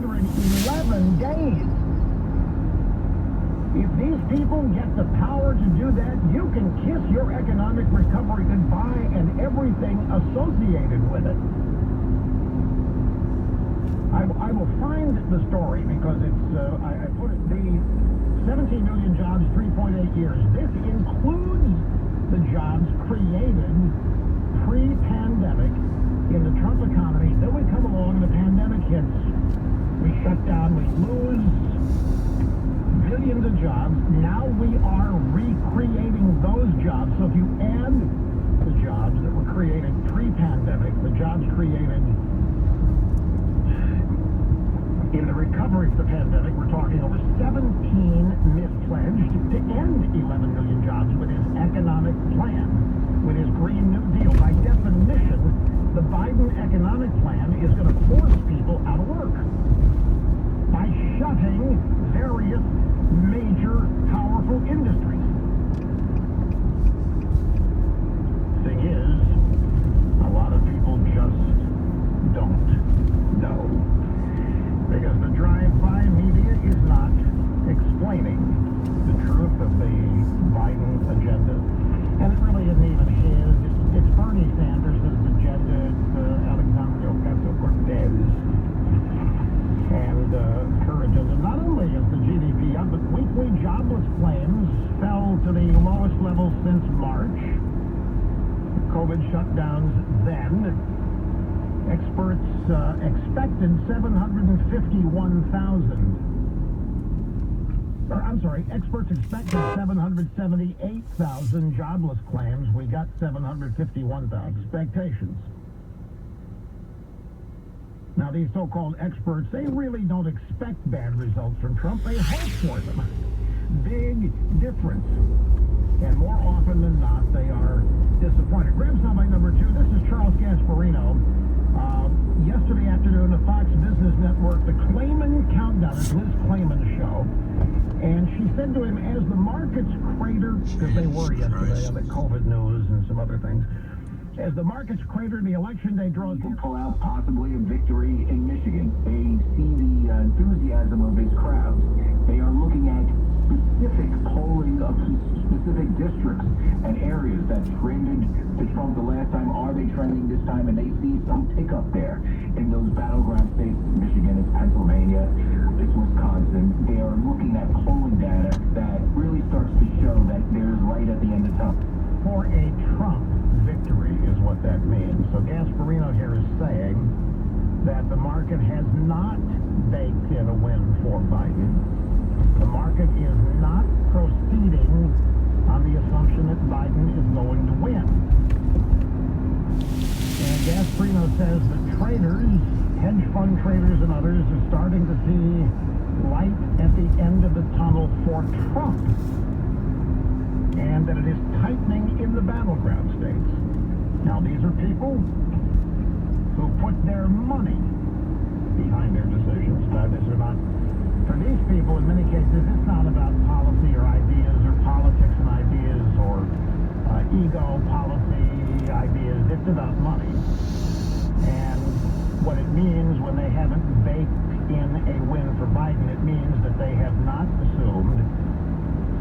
111 days. If these people get the power to do that, you can kiss your economic recovery goodbye and everything associated with it. I will find the story because it's, I put it, the 17 million jobs, 3.8 years. This includes the jobs created pre-pandemic in the Trump economy. Then we come along and the pandemic hits. We shut down, we lose billions of jobs. Now we are recreating those jobs. So if you add the jobs that were created pre-pandemic, the jobs created in the recovery of the pandemic, we're talking over 17 mispledged to end 11 million jobs with his economic plan, with his Green New Deal. By definition, the Biden economic plan is going to force people out of work by shutting various major, powerful industries. Thing is, a lot of people just don't know. Because the drive-by media is not explaining the truth of the Biden agenda. And it really isn't even his. It's Bernie Sanders' agenda. It's Alexandria Ocasio-Cortez and her agenda. Not only is the GDP up, but weekly jobless claims fell to the lowest level since March. COVID shutdowns then. Experts expected 751,000. Experts expected 778,000 jobless claims. We got 751,000 expectations. Now, these so-called experts, they really don't expect bad results from Trump. They hope for them. Big difference. And more often than not, they are disappointed. Grab soundbite number 2. This is Charles Gasparino. Yesterday afternoon, the Fox Business Network, the Clayman Countdown, is Liz Clayman's show. And she said to him, as the markets crater, because they were yesterday on the COVID news and some other things, as the markets crater, the election day draws... Can pull out possibly a victory in Michigan. They see the enthusiasm of his crowds. They are looking at specific polling of specific districts and areas that trended to Trump the last time. Are they trending this time? And they see some pickup there in those battleground states. Michigan, it's Pennsylvania, it's Wisconsin. They are looking at polling data that really starts to show that there's light at the end of tunnel. For a Trump victory is what that means. So Gasparino here is saying that the market has not baked in a win for Biden. The market is not proceeding on the assumption that Biden is going to win. And Gasparino says that traders, hedge fund traders and others, are starting to see light at the end of the tunnel for Trump. And that it is tightening in the battleground states. Now, these are people who put their money behind their decisions. Now, these are not... For these people, in many cases, it's not about policy or ideas or politics and ideas or ego, policy, ideas. It's about money. And what it means when they haven't baked in a win for Biden, it means that they have not assumed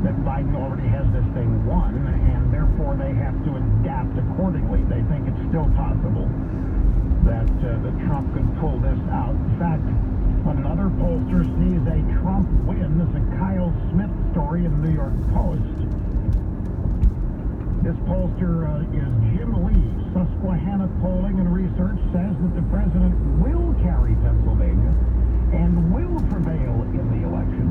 that Biden already has this thing won, and therefore they have to adapt accordingly. They think it's still possible that Trump could pull this out. In fact, another pollster sees a Trump win. This is a Kyle Smith story in the New York Post. This pollster is Jim Lee. Susquehanna Polling and Research says that the president will carry Pennsylvania and will prevail in the election.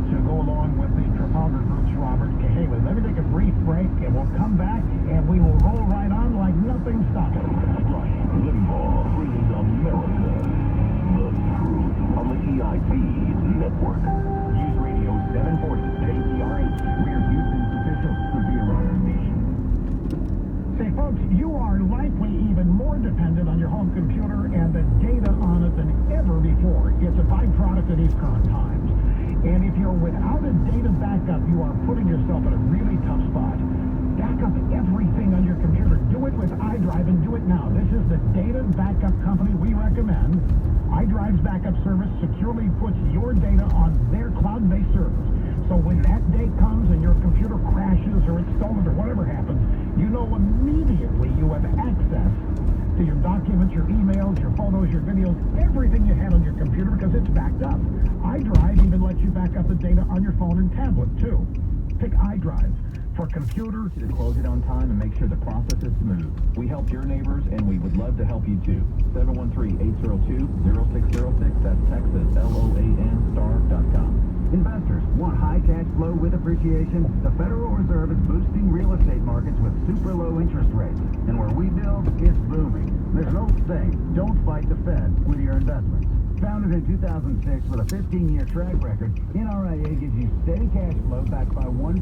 To go along with the Trafalgar Group's Robert Cahaly. Let me take a brief break, and we'll come back, and we will roll right on like nothing stopped. Limbaugh brings America the truth on the EIB network. News Radio 740 KPRH. We're Houston's official severe weather station. Say, folks, you are likely even more dependent on your home computer and the data on it than ever before. It's a byproduct of these current times. And if you're without a data backup, you are putting yourself in a really tough spot. Back up everything on your computer. Do it with iDrive and do it now. This is the data backup company we recommend. iDrive's backup service securely puts your data on their cloud-based service. So when that day comes and your computer crashes or it's stolen or whatever happens, you know immediately you have access to your documents, your emails, your photos, your videos, everything you had on your computer because it's backed up. iDrive even lets you back up the data on your phone and tablet, too. Pick iDrive for computers. To close it on time and make sure the process is smooth. We helped your neighbors, and we would love to help you too. 713-802-0606. That's Texas, LOAN star.com. Investors want high cash flow with appreciation? The Federal Reserve is boosting real estate markets with super low interest rates. And where we build, it's booming. There's an old saying, don't fight the Fed with your investments. Founded in 2006 with a 15-year track record, NRIA gives you steady cash flow backed by $1.2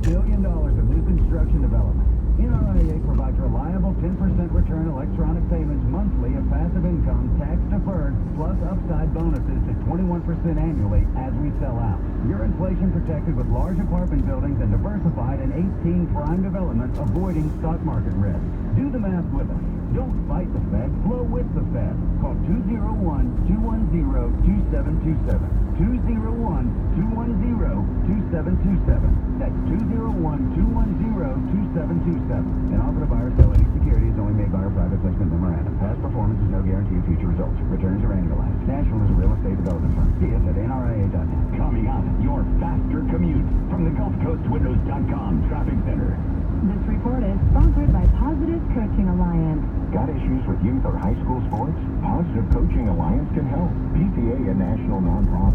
billion of new construction development. NRIA provides reliable 10% return electronic payments monthly of passive income, tax-deferred, plus upside bonuses to 21% annually as we sell out. You're inflation protected with large apartment buildings and diversified in 18 prime developments, avoiding stock market risk. Do the math with us. Don't fight the Fed, flow with the Fed. Call 201-210-2727. 201-210-2727. That's 201-210-2727. An offer to buy or sell any security is only made by our private placement memorandum. Past performance is no guarantee of future results. Returns are annualized. National is a real estate development firm. See us at nria.net. Coming up, your faster commute from the GulfCoastWindows.com Traffic Center. This report is sponsored by Positive Coaching Alliance. Got issues with youth or high school sports? Positive Coaching Alliance can help. PTA, a national nonprofit,